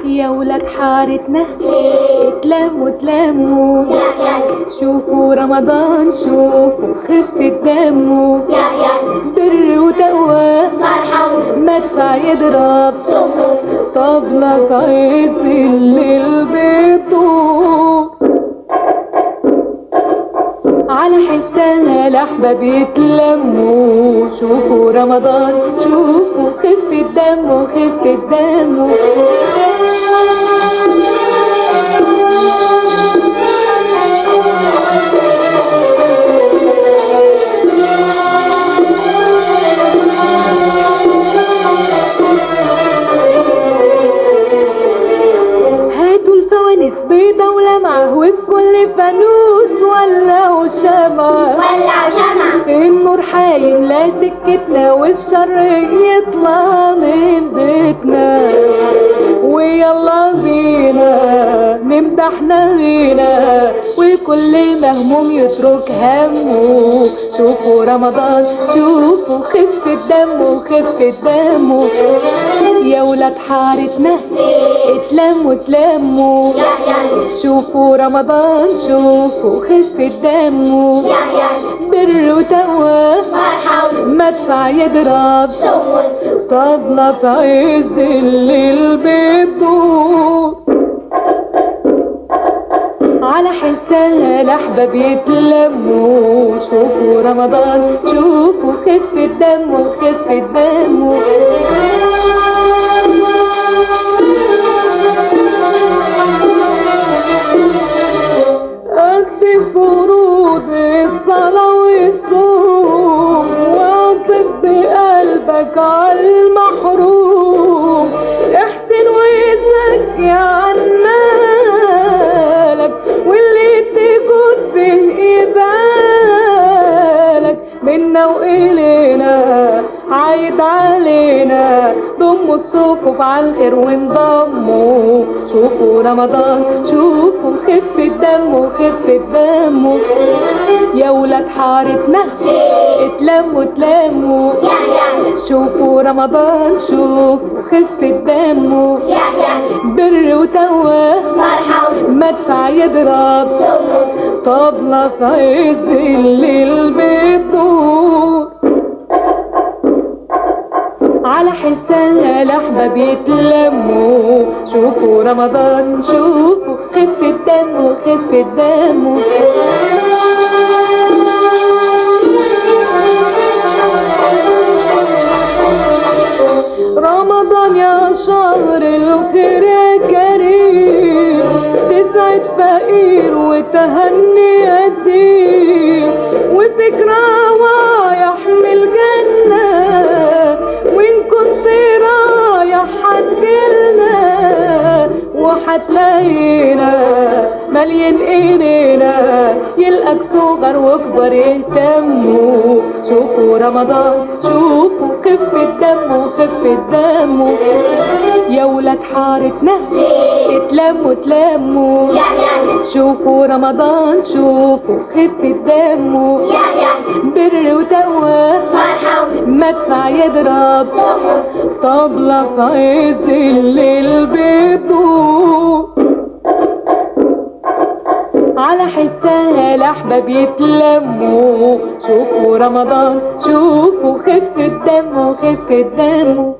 يا ولاد حارتنا اتلموا اتلموا، شوفوا رمضان شوفوا خفة دمه، بر وتقوى مدفع يضرب طبلة في عز الليل بتدور، على حسها الأحباب يتلموا، شوفوا رمضان شوفوا خفة دمه خفة دمه. هاتوا الفوانيس بيضة ولمعة، وفي كل فانوس ولعوا شمعة، النور هيملى سكتنا والشر يطلع من بيتنا، ويلا بينا نمدح نغينا وكل مهموم يترك همه، شوفوا رمضان شوفوا خفة دمه خفة دمه. يا ولاد حارتنا اتلموا اتلموا، شوفوا رمضان شوفوا خفة دمه، بر وتقوى مدفع يضرب طبلة في عز الليل بتدور، على حسها الأحباب يتلموا، شوفوا رمضان شوفوا خفة دمه خفة دمه. قد فروض الصلاة والصوم، واعطف بقلبك عالمحروم، احسن وزكي عن مالك واللي تجود به يبالك، منا وإلينا عايد علينا، ضموا الصفوف عالخير وانضموا، شوفوا رمضان شوفوا خفة دمه خفة دمه. يا ولاد حارتنا اتلموا اتلموا، شوفوا رمضان شوفوا خفة دمه، بر وتقوى مدفع يضرب طبلة في عز الليل بتدور، على حسها الأحباب يتلموا، شوفوا رمضان شوفوا خفة دمه خفة دمه. رمضان يا شهر الخير يا كريم، تسعد فقير وتهني يتيم، وفيك روايح من الجنة، وإن كنت رايح هتجيلنا وهتلاقينا مليان ايدينا، يلقاك صغر وكبر يهتموا، شوفوا رمضان شوفوا خفة دمه خفة دمه. يا ولاد حارتنا اتلموا اتلموا، شوفوا رمضان شوفوا خفة دمه، بر وتقوى مدفع يضرب طبلة في عز الليل بتدور، على حسها الأحباب يتلموا، شوفوا رمضان شوفوا خفة دمه خفة دمه.